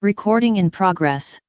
Recording in progress.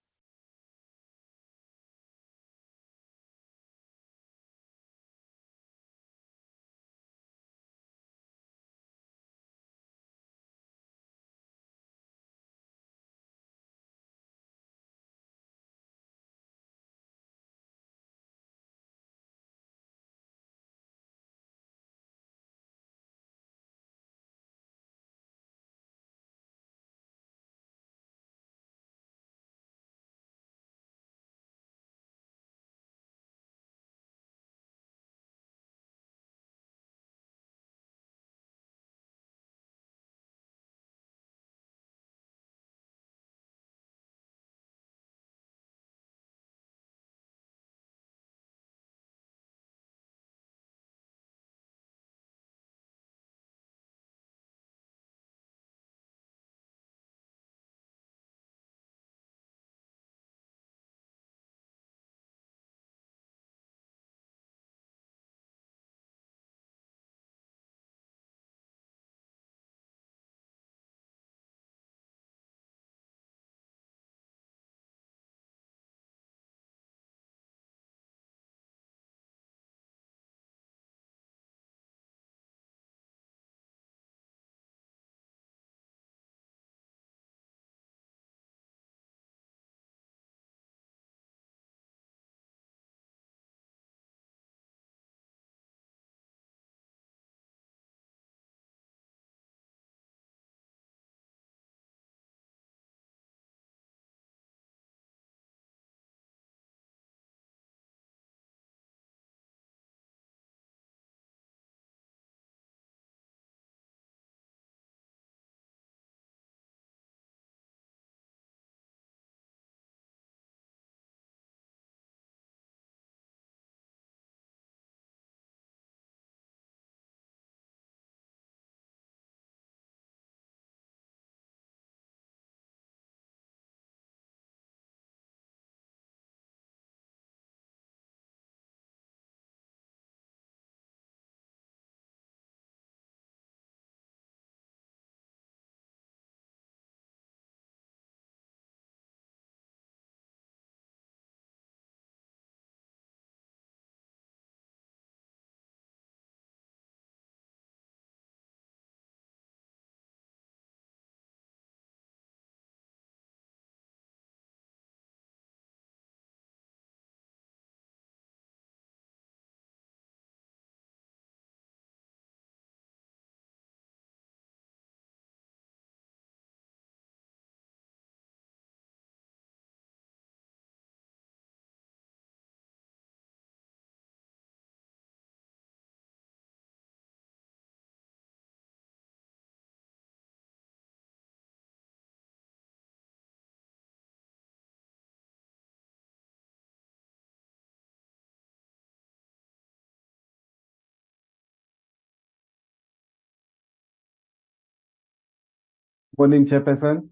Morning, Chairperson.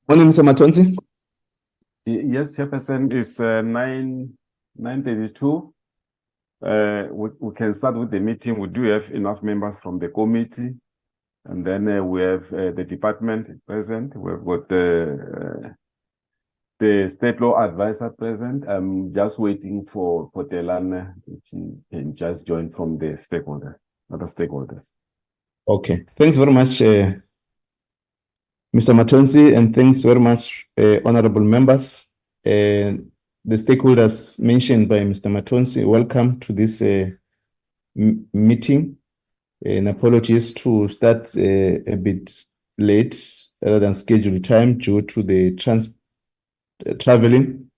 Morning, Mr. Matonsi. Yes, Chairperson, it's 9:32. We can start with the meeting. We do have enough members from the committee, and then we have the department present. We've got the state law advisor present. I'm just waiting for Telana, which can just join from the other stakeholders. Okay, thanks very much, Mr. Matonsi, and thanks very much, honorable members. The stakeholders mentioned by Mr. Matonsi, welcome to this meeting. And apologies to start a bit late rather than scheduled time due to the traveling.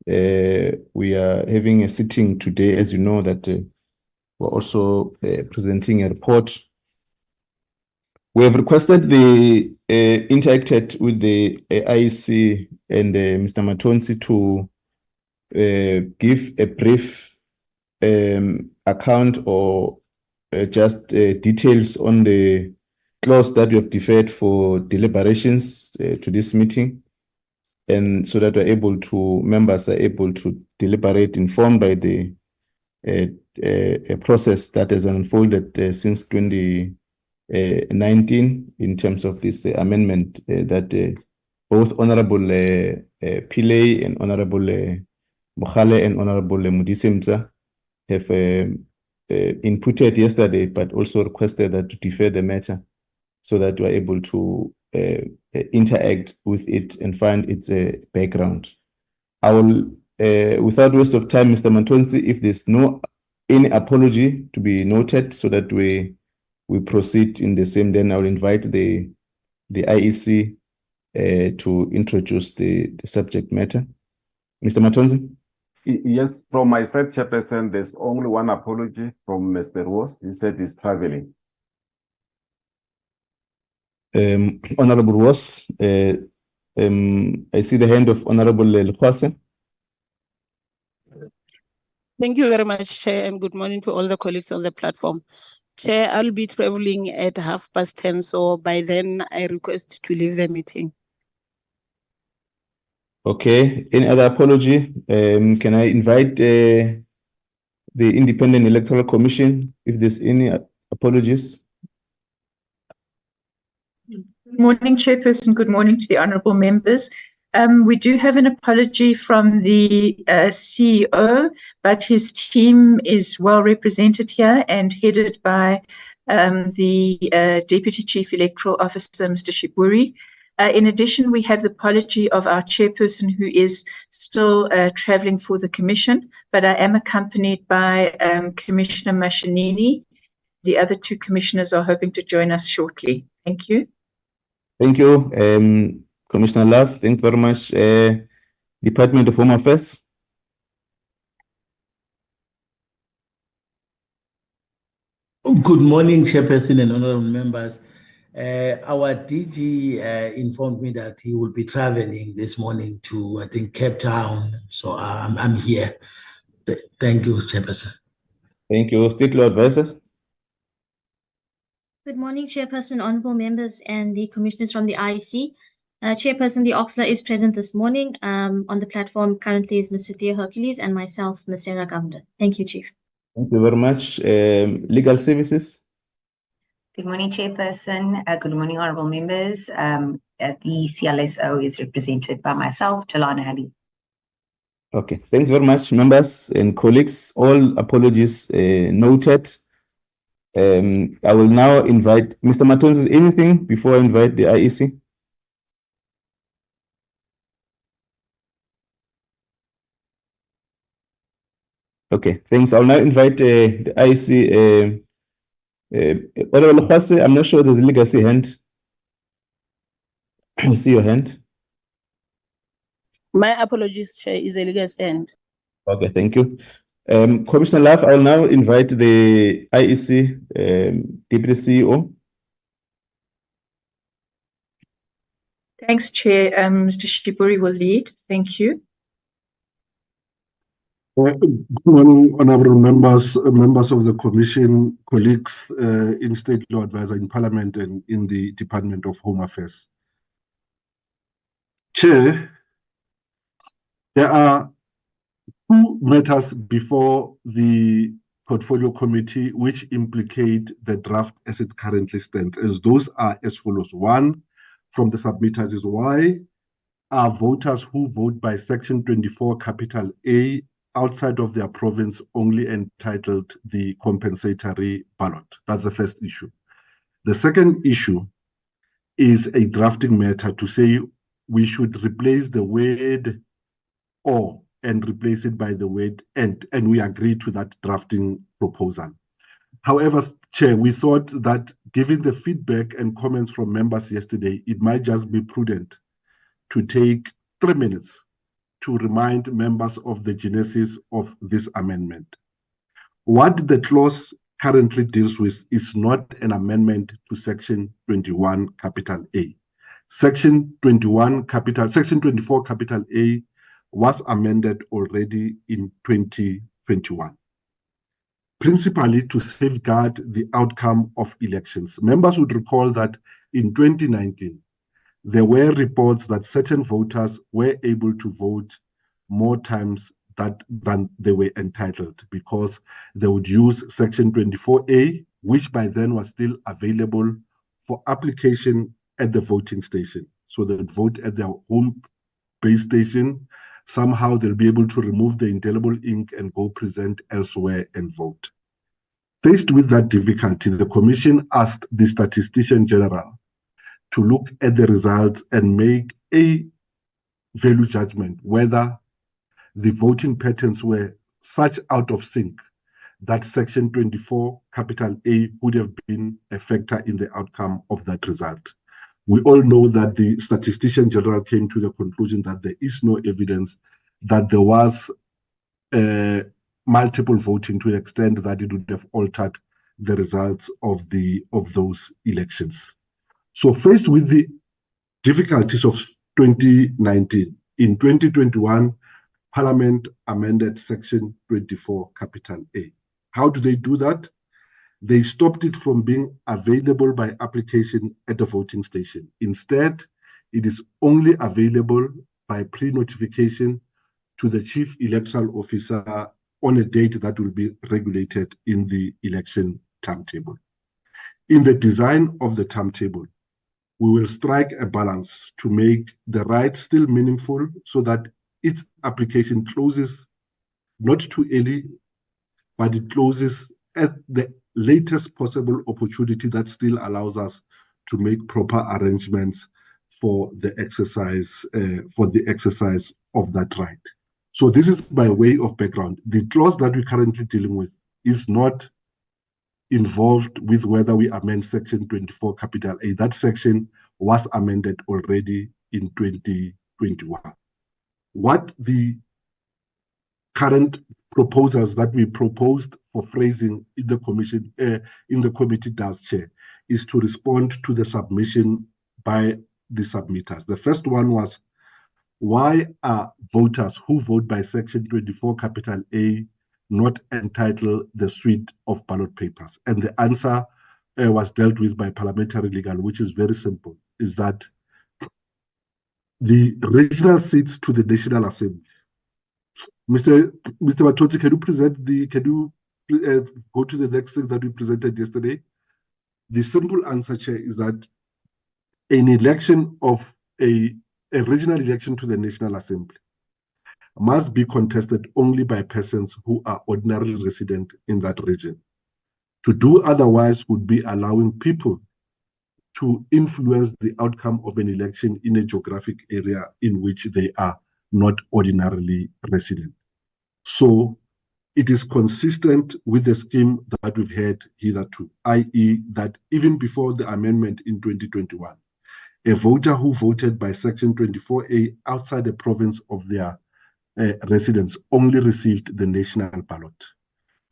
We are having a sitting today, as you know, that we're also presenting a report. We have requested interacted with the IEC and Mr. Matonsi to give a brief account or just details on the clause that we have deferred for deliberations to this meeting, and so that members are able to deliberate informed by the process that has unfolded since 20 19 in terms of this amendment that both Honorable Pillay and Honorable Mokhale and Honorable Mudisimza have inputted yesterday, but also requested that to defer the matter so that we're able to interact with it and find its background. I will, without waste of time, Mr. Mantonsi, if there's any apology to be noted so that we proceed in the same, then I'll invite the IEC to introduce the subject matter. Mr. Matonzi? Yes, from my side, Chairperson, there's only one apology from Mr. Ross. He said he's traveling. Honorable Ross, I see the hand of Honorable Lekhwase. Thank you very much, Chair, and good morning to all the colleagues on the platform. Chair, I'll be traveling at 10:30, so by then I request to leave the meeting. Okay, any other apology? Can I invite the Independent Electoral Commission if there's any apologies? Good morning, Chairperson. Good morning to the honourable members. We do have an apology from the CEO, but his team is well represented here and headed by the Deputy Chief Electoral Officer, Mr. Shiburi. In addition, we have the apology of our chairperson who is still travelling for the commission, but I am accompanied by Commissioner Mashinini. The other two commissioners are hoping to join us shortly. Thank you. Thank you, Commissioner Love. Thank you very much. Department of Home Affairs. Good morning, Chairperson and honorable members. Our DG informed me that he will be traveling this morning to, I think, Cape Town. So I'm here. Thank you, Chairperson. Thank you. State Law Advisors. Good morning, Chairperson, honorable members, and the commissioners from the IEC. Chairperson, the Oxler is present this morning. On the platform currently is Mr. Theo Hercules and myself, Ms. Sarah Govender. Thank you, Chief. Thank you very much. Legal Services. Good morning, Chairperson. Good morning, honourable members. The CLSO is represented by myself, Talana Ali. Okay, thanks very much, members and colleagues. All apologies noted. I will now invite Mr. Matonzi. Anything before I invite the IEC? Okay, thanks. I'll now invite the IEC. Honorable Khwase, I'm not sure there's a legacy hand. I see your hand. My apologies, Chair, is a legal end. Okay, thank you. Commissioner Love, I will now invite the IEC Deputy CEO. Thanks, Chair. Mr. Shiburi will lead. Thank you. Good morning, honourable members, members of the Commission, colleagues in State Law Advisor in Parliament and in the Department of Home Affairs. Chair, there are two matters before the Portfolio Committee which implicate the draft as it currently stands, as those are as follows. One from the submitters is why are voters who vote by Section 24 capital A outside of their province only entitled the compensatory ballot? That's the first issue. The second issue is a drafting matter to say we should replace the word or and replace it by the word and we agree to that drafting proposal. However, Chair, we thought that given the feedback and comments from members yesterday, it might just be prudent to take 3 minutes to remind members of the genesis of this amendment. What the clause currently deals with is not an amendment to Section 21 capital A. Section 24 capital A was amended already in 2021, principally to safeguard the outcome of elections. Members would recall that in 2019, there were reports that certain voters were able to vote more times than they were entitled because they would use Section 24A which by then was still available for application at the voting station. So they would vote at their home base station. Somehow they'll be able to remove the indelible ink and go present elsewhere and vote. Faced with that difficulty, the Commission asked the Statistician General to look at the results and make a value judgment whether the voting patterns were such out of sync that Section 24, capital A, would have been a factor in the outcome of that result. We all know that the Statistician General came to the conclusion that there is no evidence that there was multiple voting to an extent that it would have altered the results of those elections. So faced with the difficulties of 2019, in 2021, Parliament amended Section 24, capital A. How do they do that? They stopped it from being available by application at the voting station. Instead, it is only available by pre-notification to the Chief Electoral Officer on a date that will be regulated in the election timetable. In the design of the timetable, we will strike a balance to make the right still meaningful so that its application closes not too early, but it closes at the latest possible opportunity that still allows us to make proper arrangements for the exercise of that right. So this is by way of background. The clause that we're currently dealing with is not involved with whether we amend Section 24, capital A. That section was amended already in 2021. What the current proposals that we proposed for phrasing in the commission, in the committee does, Chair, is to respond to the submission by the submitters. The first one was, why are voters who vote by Section 24, capital A, not entitled the suite of ballot papers? And the answer was dealt with by parliamentary legal, which is very simple, is that the regional seats to the National Assembly. Mr. Matoti, can you go to the next thing that we presented yesterday? The simple answer, Chair, is that an election of a regional election to the National Assembly must be contested only by persons who are ordinarily resident in that region. To do otherwise would be allowing people to influence the outcome of an election in a geographic area in which they are not ordinarily resident. So it is consistent with the scheme that we've had hitherto, i.e. that even before the amendment in 2021, a voter who voted by Section 24A outside the province of their residence only received the national ballot.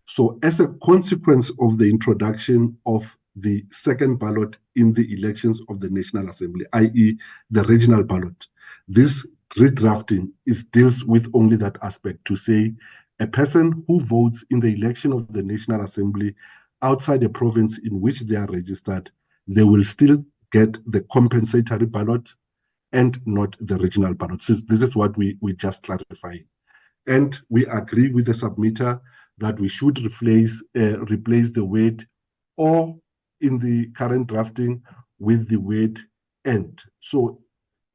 So as a consequence of the introduction of the second ballot in the elections of the National Assembly, i.e. the regional ballot, this redrafting deals with only that aspect, to say a person who votes in the election of the National Assembly outside the province in which they are registered, they will still get the compensatory ballot and not the regional ballot. So this is what we just clarified. And we agree with the submitter that we should replace the word "or" in the current drafting with the word "and." So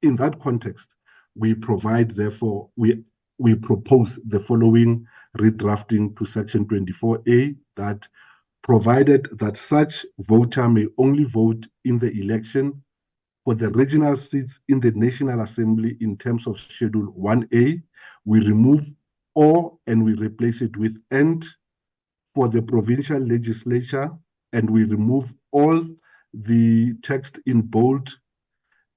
in that context, we provide, therefore, we propose the following redrafting to Section 24A, that provided that such voter may only vote in the election for the regional seats in the National Assembly in terms of Schedule 1A, we remove "or" and we replace it with "and" for the provincial legislature, and we remove all the text in bold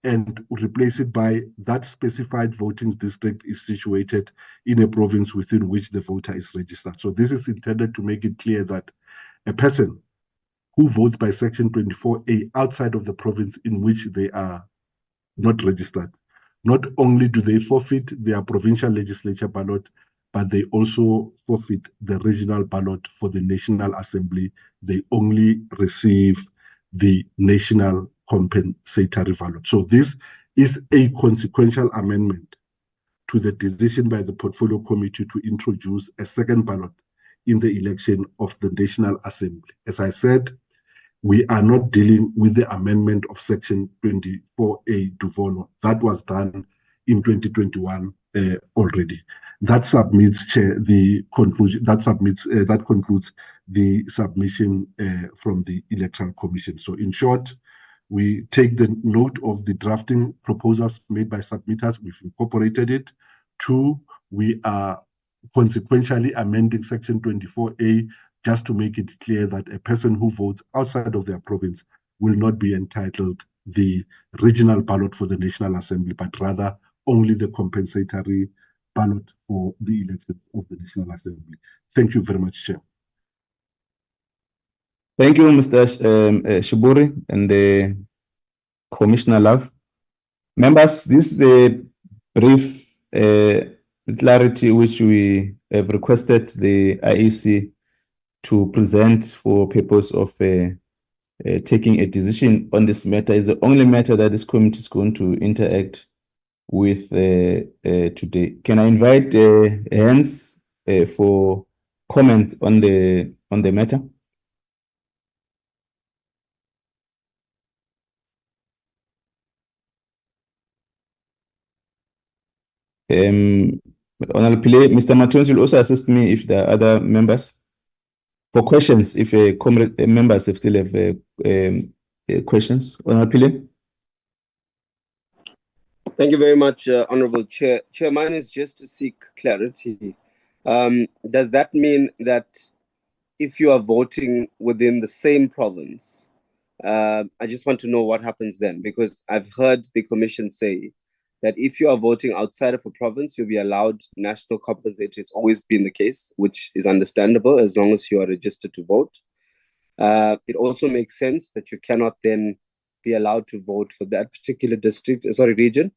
and replace it by "that specified voting district is situated in a province within which the voter is registered." So this is intended to make it clear that a person who votes by Section 24A outside of the province in which they are not registered, not only do they forfeit their provincial legislature ballot, but they also forfeit the regional ballot for the National Assembly. They only receive the national compensatory ballot. So this is a consequential amendment to the decision by the Portfolio Committee to introduce a second ballot in the election of the National Assembly. As I said, we are not dealing with the amendment of Section 24A Duvono. That was done in 2021 already. That submits, Chair, the conclusion. That concludes the submission from the Electoral Commission. So, in short, we take the note of the drafting proposals made by submitters. We've incorporated it. 2, we are consequentially amending Section 24A just to make it clear that a person who votes outside of their province will not be entitled the regional ballot for the National Assembly, but rather only the compensatory ballot for the election of the National Assembly. Thank you very much, Chair. Thank you, Mr. Shiburi and Commissioner Love. Members, this is a brief clarity which we have requested the IEC to present for purpose of taking a decision on this matter. Is the only matter that this committee is going to interact with today. Can I invite hands for comment on the matter? Honorable Pillay, Mr. Matons will also assist me if there are other members. For questions, if members still have questions. Honorable Pillay. Thank you very much, Honorable Chair. Chair, mine is just to seek clarity. Does that mean that if you are voting within the same province, I just want to know what happens then, because I've heard the Commission say that if you are voting outside of a province, you'll be allowed national compensatory. It's always been the case, which is understandable as long as you are registered to vote. It also makes sense that you cannot then be allowed to vote for that particular region.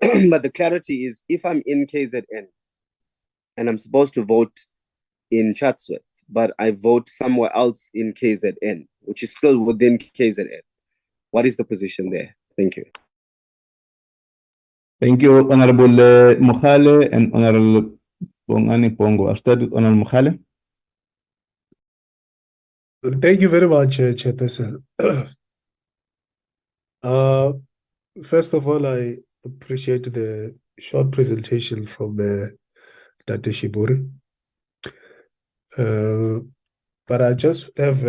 But the clarity is, if I'm in KZN and I'm supposed to vote in Chatsworth, but I vote somewhere else in KZN, which is still within KZN, what is the position there? Thank you. Thank you, Honorable Mukhale and Honorable Bongani Pongo. I'll start with Honorable Mukhale. Thank you very much, Chairperson. First of all, I appreciate the short presentation from Dr. Shiburi. But I just have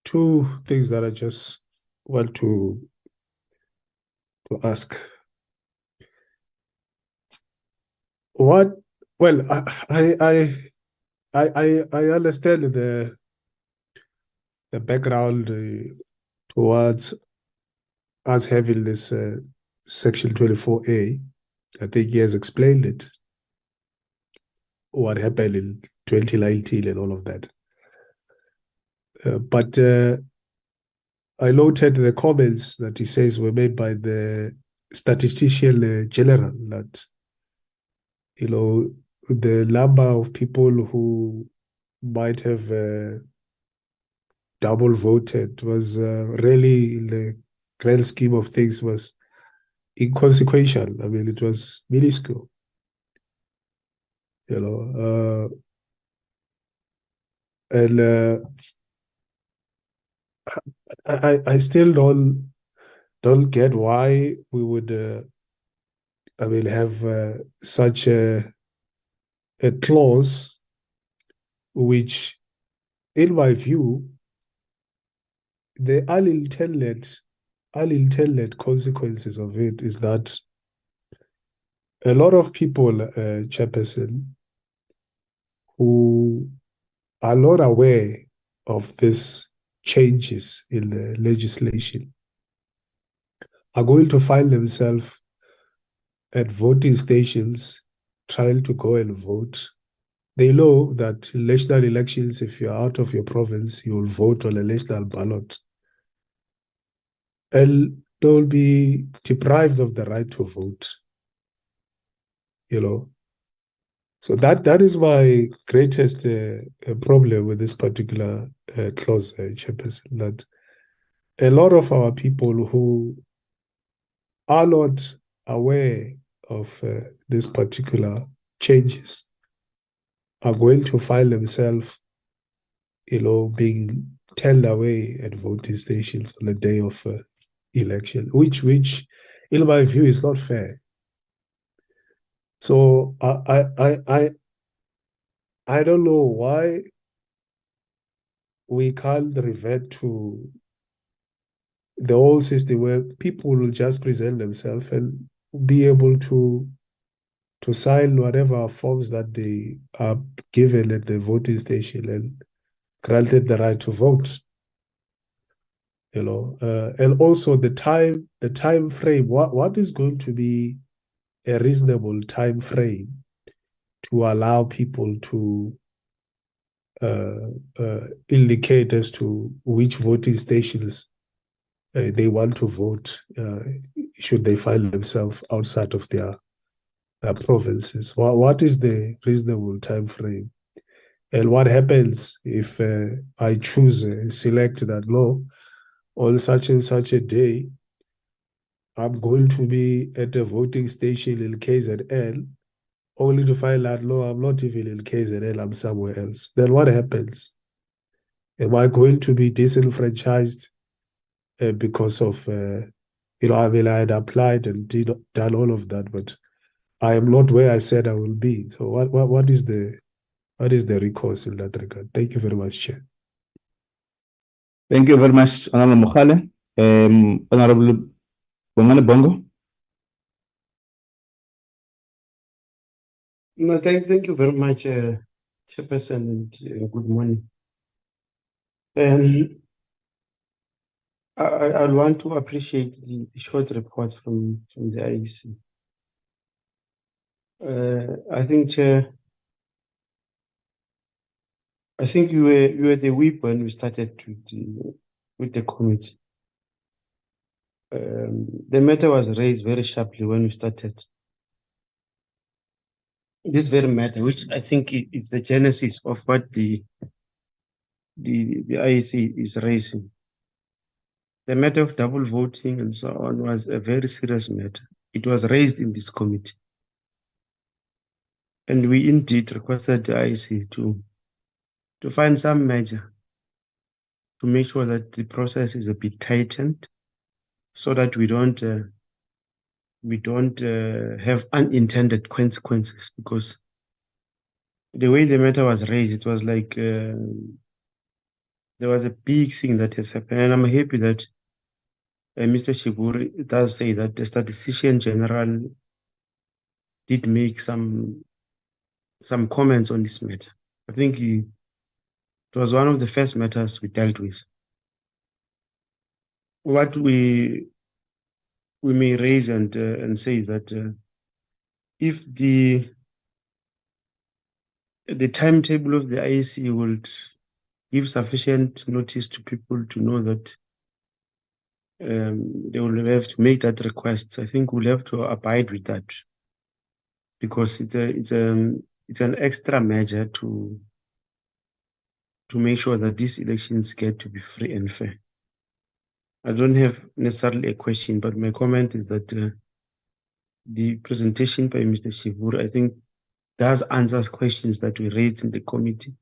two things that I just want to ask. Well, I understand the background towards us having this Section 24A. I think he has explained it, what happened in 2019 and all of that. But I noted the comments that he says were made by the statistician general that, you know, the number of people who might have double voted was really, in the grand scheme of things, was inconsequential. I mean, it was minuscule. You know, and I still don't get why we would I mean have such a clause which, in my view, the unintended consequences of it is that a lot of people, Chairperson, who are not aware of these changes in the legislation are going to find themselves at voting stations trying to go and vote. They know that in national elections, if you're out of your province, you will vote on a national ballot. And they'll be deprived of the right to vote. You know. So that is my greatest problem with this particular clause, Chairperson, that a lot of our people who are not aware of these particular changes are going to find themselves, you know, being turned away at voting stations on the day of election, which in my view is not fair. So I don't know why we can't revert to the old system where people will just present themselves and be able to sign whatever forms that they are given at the voting station and granted the right to vote. And also the time frame. What is going to be a reasonable time frame to allow people to indicate as to which voting stations they want to vote should they find themselves outside of their provinces? What is the reasonable time frame? And what happens if I choose, select that law on such and such a day, I'm going to be at a voting station in KZN, only to find out, no, I'm not even in KZN, I'm somewhere else. Then what happens? Am I going to be disenfranchised because of, I mean, I had applied and done all of that, but I am not where I said I will be. So what is the recourse in that regard? Thank you very much, Chair. Thank you very much, Honorable Mukhale. Honorable Bongani Bongo. No, thank you very much, Chairperson, and good morning. I want to appreciate the short report from the IEC. I think, Chair, I think you were the whip when we started with the committee. The matter was raised very sharply when we started. This very matter, which I think is the genesis of what the IEC is raising. The matter of double voting and so on was a very serious matter. It was raised in this committee. And we indeed requested the IEC to find some measure to make sure that the process is a bit tightened so that we don't have unintended consequences, because the way the matter was raised, it was like there was a big thing that has happened. And I'm happy that Mr. Shiburi does say that the statistician general did make some comments on this matter. I think it was one of the first matters we dealt with. What we may raise and say that if the timetable of the IEC would give sufficient notice to people to know that they will have to make that request, I think we'll have to abide with that, because it's an extra measure to make sure that these elections get to be free and fair. I don't have necessarily a question, but my comment is that the presentation by Mr. Shivur, I think, does answer questions that we raised in the committee,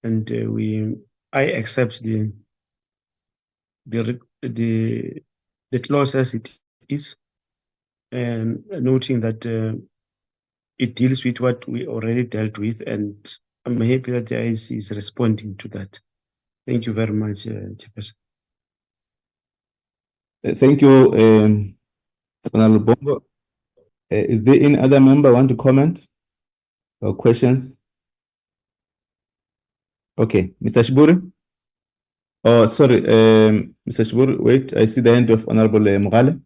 and I accept the clause as it is, and noting that it deals with what we already dealt with, and I'm happy that the IEC is responding to that. Thank you very much, Chairperson. Thank you, Honorable Bongo. Is there any other member want to comment or questions? Okay, Mr. Shiburi. Oh, sorry, Mr. Shiburi, wait, I see the hand of Honorable Mukhale.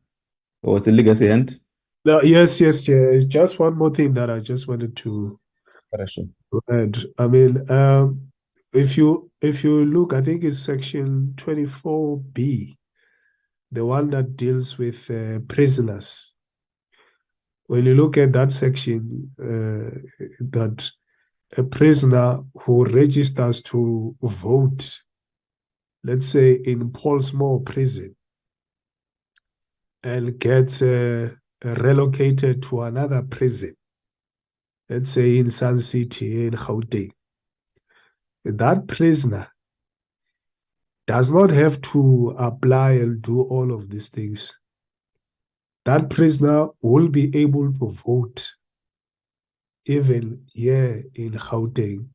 Or it's a legacy hand? No, yes, Chair. It's just one more thing that I just wanted to add. I mean, if you look, I think it's section 24B, the one that deals with prisoners. When you look at that section, that a prisoner who registers to vote, let's say in Paulsmoor prison, and gets relocated to another prison, let's say in Sun City, in Gauteng, that prisoner does not have to apply and do all of these things. That prisoner will be able to vote even here in Gauteng.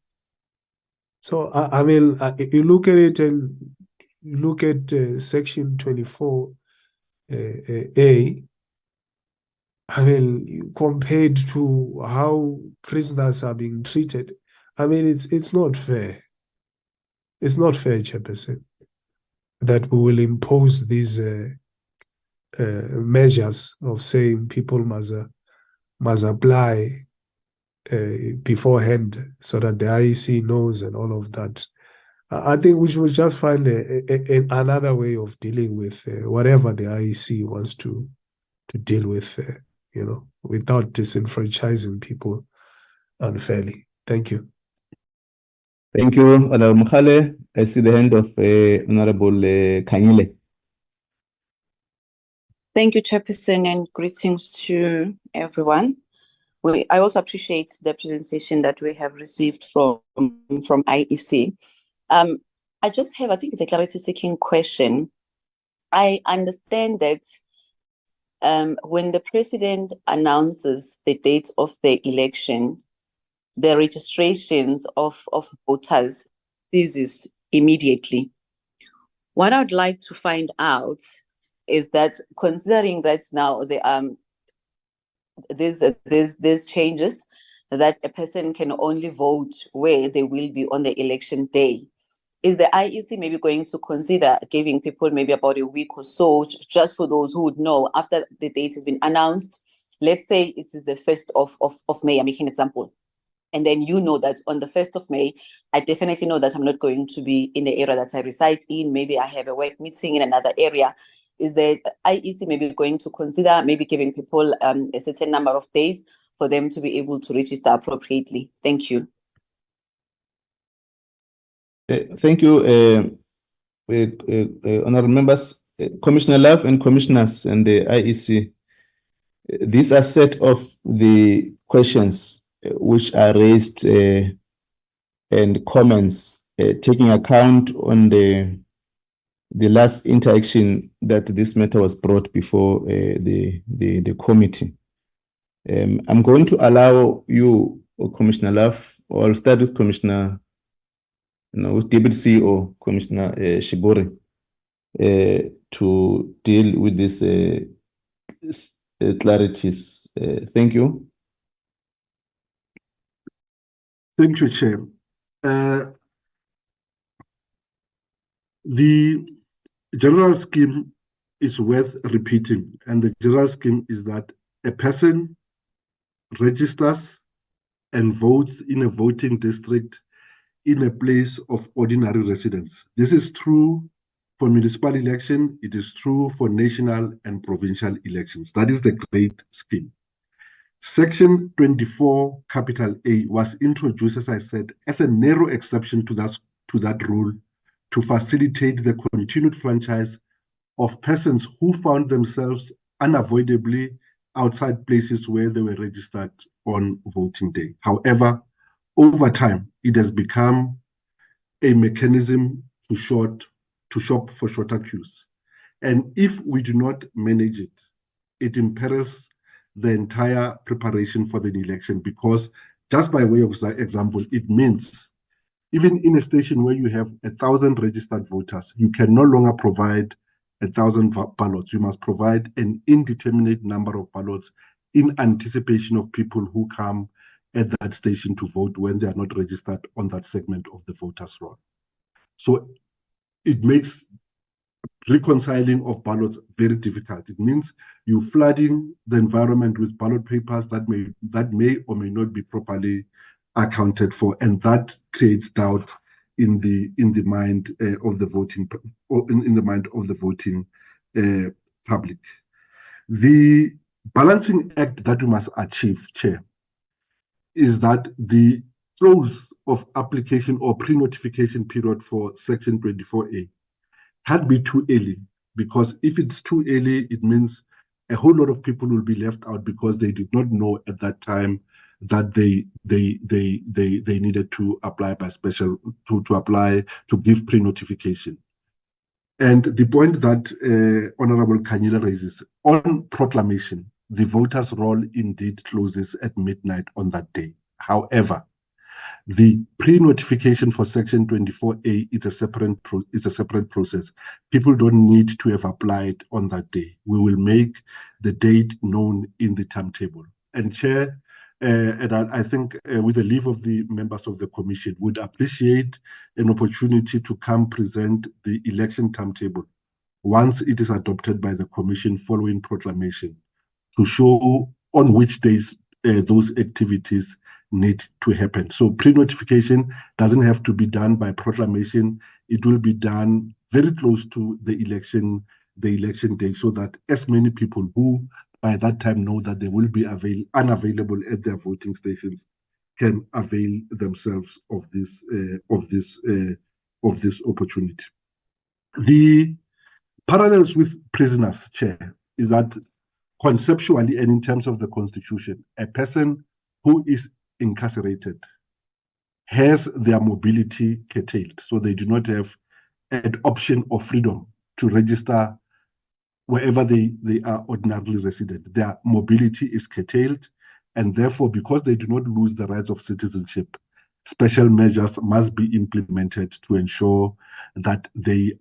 So, I mean, you look at it and you look at Section 24A, I mean, compared to how prisoners are being treated, I mean, it's not fair. It's not fair, Chairperson, that we will impose these measures of saying people must apply beforehand so that the IEC knows and all of that. I think we should just find another way of dealing with whatever the IEC wants to deal with, without disenfranchising people unfairly. Thank you. Thank you, Honorable Mkhale. I see the hand of Honorable Kanyile. Thank you, Chairperson, and greetings to everyone. I also appreciate the presentation that we have received from IEC. I just have, I think it's a clarity-seeking question. I understand that when the president announces the date of the election, the registrations of voters ceases immediately. What I'd like to find out is that, considering that now there's changes, that a person can only vote where they will be on the election day, is the IEC maybe going to consider giving people maybe about a week or so, just for those who would know after the date has been announced? Let's say it is the 1st of May, I'm making an example. And then you know that on the 1st of May, I definitely know that I'm not going to be in the area that I reside in. Maybe I have a work meeting in another area. Is the IEC maybe going to consider maybe giving people a certain number of days for them to be able to register appropriately? Thank you. Thank you, honorable members, Commissioner Love and commissioners and the IEC. These are set of the questions which are raised and comments taking account on the last interaction that this matter was brought before the committee. I'm going to allow you, Commissioner Love, or I'll start with Commissioner, with Deputy CEO, Commissioner Shibori, to deal with these clarities. Thank you. Thank you, Chair. The general scheme is worth repeating, and the general scheme is that a person registers and votes in a voting district in a place of ordinary residence. This is true for municipal election. It is true for national and provincial elections. That is the great scheme. Section 24, capital A, was introduced, as I said, as a narrow exception to that rule to facilitate the continued franchise of persons who found themselves unavoidably outside places where they were registered on voting day. However, over time, it has become a mechanism to shop for shorter queues. And if we do not manage it, it imperils the entire preparation for the election, because just by way of example, it means even in a station where you have 1,000 registered voters, you can no longer provide 1,000 ballots. You must provide an indeterminate number of ballots in anticipation of people who come at that station to vote when they are not registered on that segment of the voters' roll. So it makes reconciling of ballots very difficult. It means you flooding the environment with ballot papers that may or may not be properly accounted for, and that creates doubt in the mind of the voting public. The balancing act that we must achieve, Chair, is that the close of application or pre-notification period for Section 24A had be too early, because if it's too early, it means a whole lot of people will be left out because they did not know at that time that they needed to apply by special to apply to give pre-notification. And the point that Honorable Kanyile raises, on proclamation, the voters' roll indeed closes at midnight on that day. However, the pre-notification for Section 24A is a separate process. People don't need to have applied on that day. We will make the date known in the timetable. And Chair, and I think with the leave of the members of the Commission, would appreciate an opportunity to come present the election timetable once it is adopted by the Commission following proclamation, to show on which days those activities need to happen. So pre-notification doesn't have to be done by proclamation. It will be done very close to the election day, so that as many people who by that time know that they will be unavailable at their voting stations can avail themselves of this opportunity. The parallels with prisoners, Chair, is that conceptually and in terms of the Constitution, a person who is incarcerated has their mobility curtailed, so they do not have an option or freedom to register wherever they are ordinarily resident. Their mobility is curtailed, and therefore, because they do not lose the rights of citizenship, special measures must be implemented to ensure that they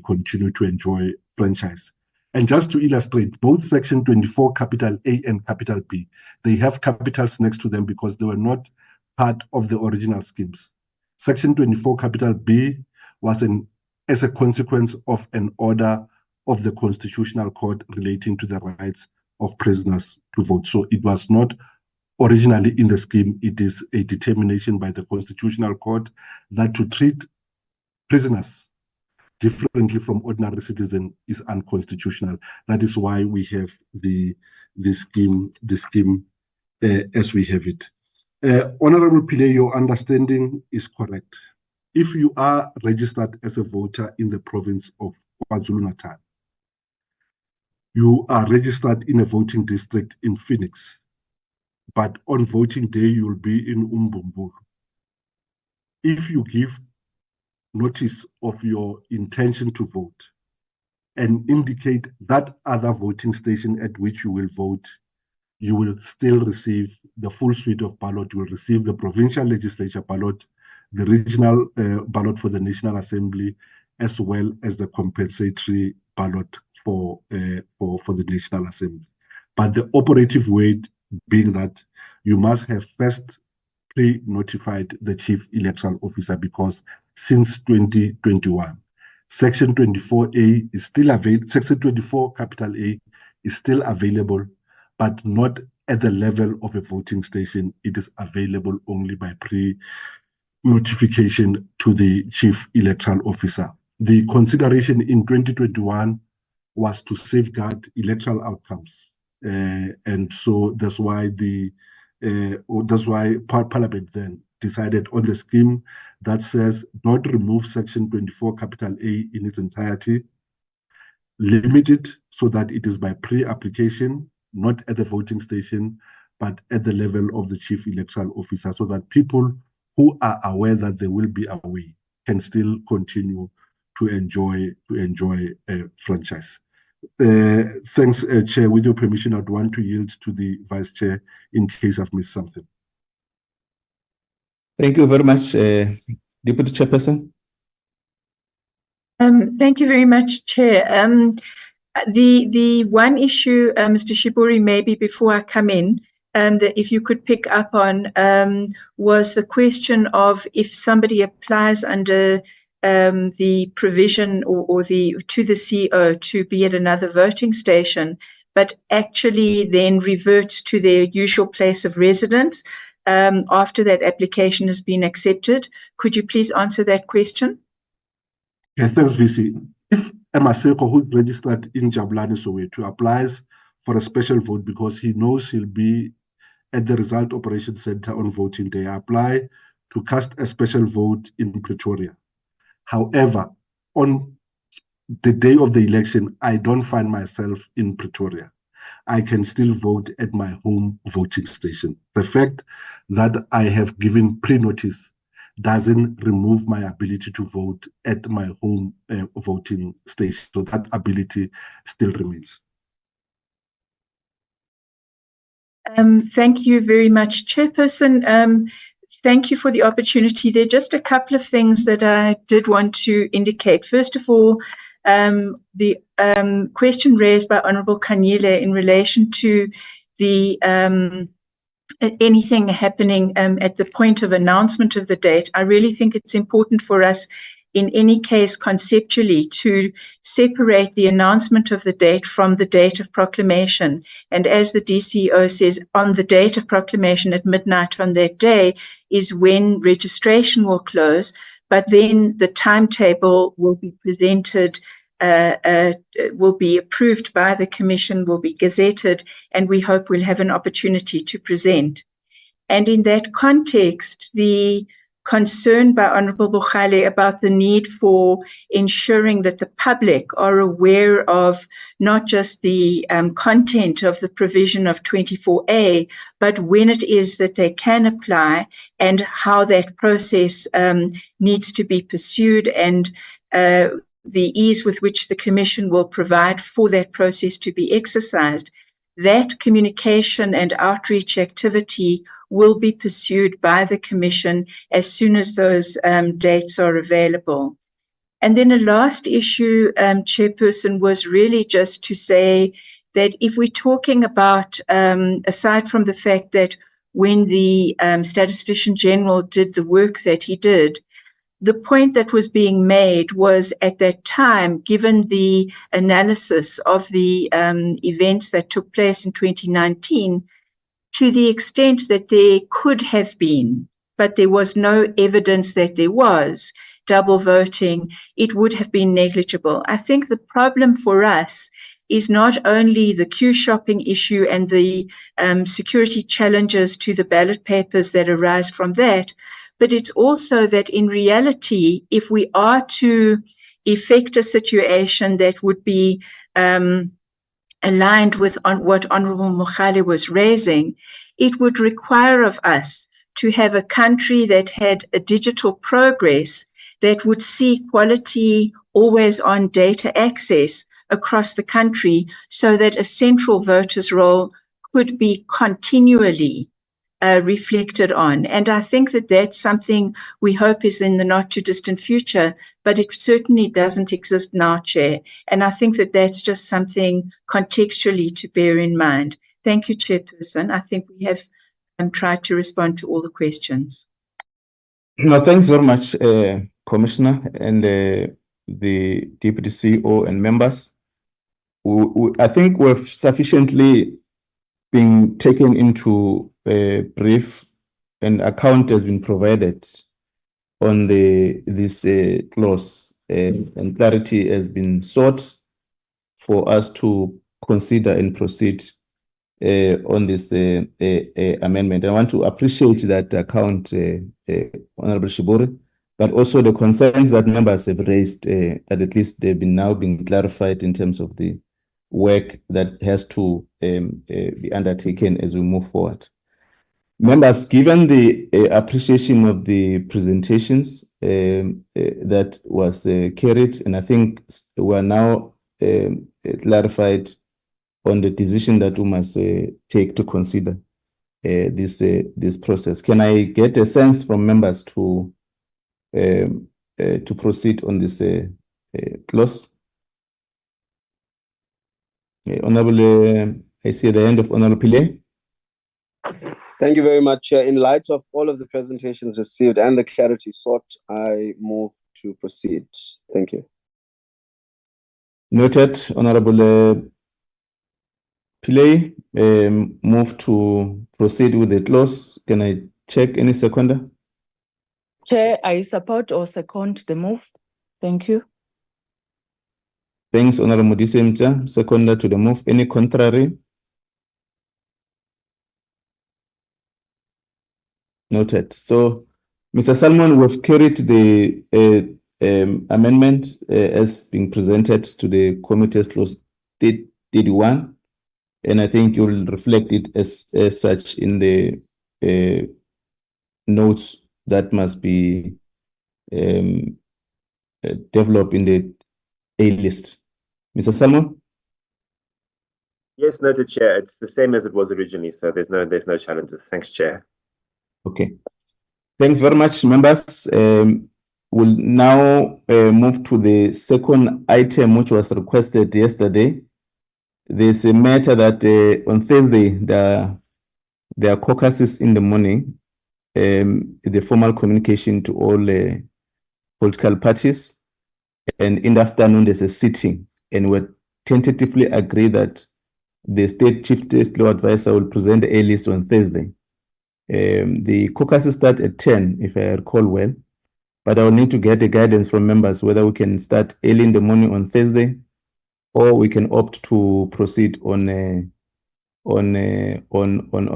continue to enjoy franchise. And just to illustrate, both Section 24 capital A and capital B, they have capitals next to them because they were not part of the original schemes. Section 24 capital B was as a consequence of an order of the Constitutional Court relating to the rights of prisoners to vote. So it was not originally in the scheme. It is a determination by the Constitutional Court that to treat prisoners differently from ordinary citizens is unconstitutional. That is why we have the scheme as we have it. Honorable Pillay, your understanding is correct. If you are registered as a voter in the province of KwaZulu-Natal, you are registered in a voting district in Phoenix, but on voting day you'll be in Umbumbulu. If you give notice of your intention to vote and indicate that other voting station at which you will vote, you will still receive the full suite of ballot. You will receive the provincial legislature ballot, the regional ballot for the National Assembly, as well as the compensatory ballot for the National Assembly. But the operative weight being that you must have first pre-notified the Chief Electoral Officer, because since 2021, Section 24A is still available. Section 24 capital A is still available, but not at the level of a voting station. It is available only by pre-notification to the Chief Electoral Officer. The consideration in 2021 was to safeguard electoral outcomes, and so that's why Parliament then decided on the scheme that says don't remove Section 24 capital A in its entirety, limit it so that it is by pre-application, not at the voting station, but at the level of the Chief Electoral Officer, so that people who are aware that they will be away can still continue to enjoy a franchise. Thanks, Chair. With your permission, I'd want to yield to the Vice Chair in case I've missed something. Thank you very much, Deputy Chairperson. Thank you very much, Chair. The one issue, Mr. Shiburi, maybe before I come in, that if you could pick up on, was the question of if somebody applies under the provision or to the CO to be at another voting station, but actually then reverts to their usual place of residence after that application has been accepted. Could you please answer that question? Yes, thanks, VC. If a Maseko who is registered in Jabulani Soweto applies for a special vote because he knows he'll be at the Result Operation Center on voting day, apply to cast a special vote in Pretoria. However, on the day of the election, I don't find myself in Pretoria. I can still vote at my home voting station. The fact that I have given pre-notice doesn't remove my ability to vote at my home voting station. So that ability still remains. Thank you very much, Chairperson. Thank you for the opportunity. There are just a couple of things that I did want to indicate. First of all, the question raised by Honourable Kanyile in relation to the anything happening at the point of announcement of the date. I really think it's important for us in any case conceptually to separate the announcement of the date from the date of proclamation. And as the DCO says, on the date of proclamation at midnight on that day is when registration will close, but then the timetable will be presented, will be approved by the Commission, will be gazetted, and we hope we'll have an opportunity to present. And in that context, the concern by Honourable Buchale about the need for ensuring that the public are aware of not just the content of the provision of 24A, but when it is that they can apply and how that process needs to be pursued, and the ease with which the Commission will provide for that process to be exercised. That communication and outreach activity will be pursued by the Commission as soon as those dates are available. And then a last issue, Chairperson, was really just to say that if we're talking about, aside from the fact that when the Statistician General did the work that he did, the point that was being made was at that time, given the analysis of the events that took place in 2019, to the extent that there could have been, but there was no evidence that there was double voting, it would have been negligible. I think the problem for us is not only the queue shopping issue and the security challenges to the ballot papers that arise from that, but it's also that in reality, if we are to effect a situation that would be aligned with what Honourable Buchale was raising, it would require of us to have a country that had a digital progress that would see quality, always on data access across the country, so that a central voter's roll could be continually reflected on. And I think that that's something we hope is in the not too distant future, but it certainly doesn't exist now, Chair. And I think that that's just something contextually to bear in mind. Thank you, Chairperson. I think we have tried to respond to all the questions. No, thanks very much, Commissioner, and the Deputy CEO and members. I think we've sufficiently been taken into a brief, and account has been provided on this clause, and clarity has been sought for us to consider and proceed on this amendment. I want to appreciate that account, Honourable Shibori, but also the concerns that members have raised, that at least they've been now being clarified in terms of the work that has to be undertaken as we move forward. Members, given the appreciation of the presentations that was carried, and I think we are now clarified on the decision that we must take to consider this process. Can I get a sense from members to proceed on this clause? Honorable, I see the end of Honorable Pillay. Thank you very much. In light of all of the presentations received and the clarity sought, I move to proceed. Thank you. Noted. Honorable Pillay, move to proceed with the clause. Can I check any seconder? Chair, I support or second the move. Thank you. Thanks, Honorable Modise Mcha. Seconder to the move. Any contrary? Noted. So, Mr. Salmon, we've carried the amendment as being presented to the committee's clause 31, and I think you'll reflect it as such in the notes that must be developed in the A list. Mr. Salmon? Yes, noted, Chair. It's the same as it was originally, so there's no challenges. Thanks, Chair. Okay. Thanks very much, members. We'll now move to the second item, which was requested yesterday. There's a matter that on Thursday, there are caucuses in the morning, the formal communication to all political parties, and in the afternoon, there's a sitting, and we tentatively agree that the Chief State Law Advisor will present the A list on Thursday. The caucuses start at 10, if I recall well, but I will need to get a guidance from members whether we can start early in the morning on Thursday, or we can opt to proceed on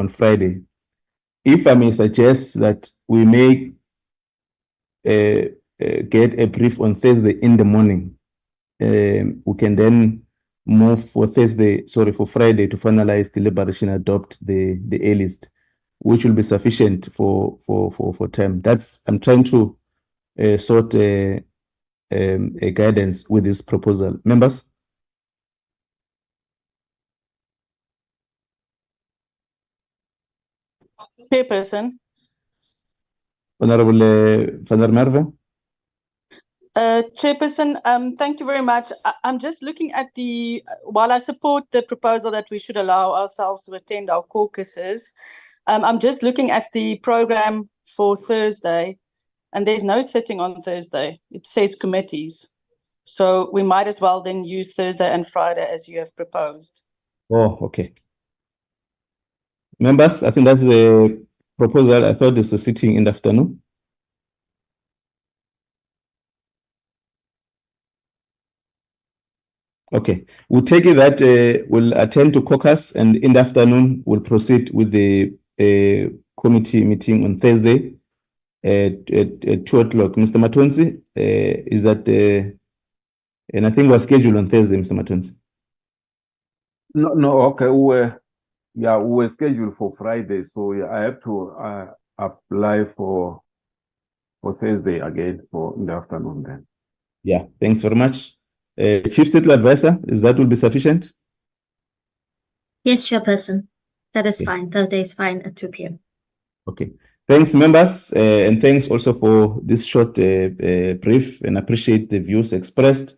Friday. If I may suggest that we may get a brief on Thursday in the morning, we can then move for Friday to finalize deliberation, adopt the A list, which will be sufficient for time. I'm trying to sort a guidance with this proposal. Members? Chairperson. Honorable Van der Merwe? Chairperson, thank you very much. I'm just looking at while I support the proposal that we should allow ourselves to attend our caucuses, I'm just looking at the program for Thursday, and there's no sitting on Thursday. It says committees. So we might as well then use Thursday and Friday as you have proposed. Oh, okay. Members, I think that's the proposal. I thought there's a sitting in the afternoon. Okay, we'll take it that we'll attend to caucus, and in the afternoon we'll proceed with the committee meeting on Thursday at 2 o'clock. Mr. Matonsi, is that, and I think we're scheduled on Thursday, Mr. Matonsi. No, okay, we were scheduled for Friday, so I have to apply for Thursday again in the afternoon then. Yeah, thanks very much. Chief State Law Advisor, that will be sufficient? Yes, Chairperson. That is fine. Thursday is fine at 2 p.m. Okay. Thanks, members, and thanks also for this short brief, and appreciate the views expressed.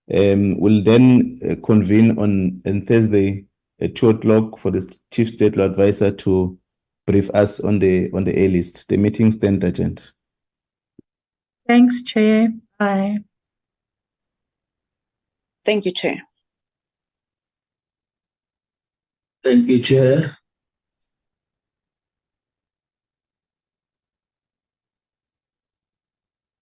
We'll then convene on Thursday at 2 o'clock for the Chief State Law Advisor to brief us on the A list. The meeting stands adjourned. Thanks, Chair. Bye. Thank you, Chair. Thank you, Chair.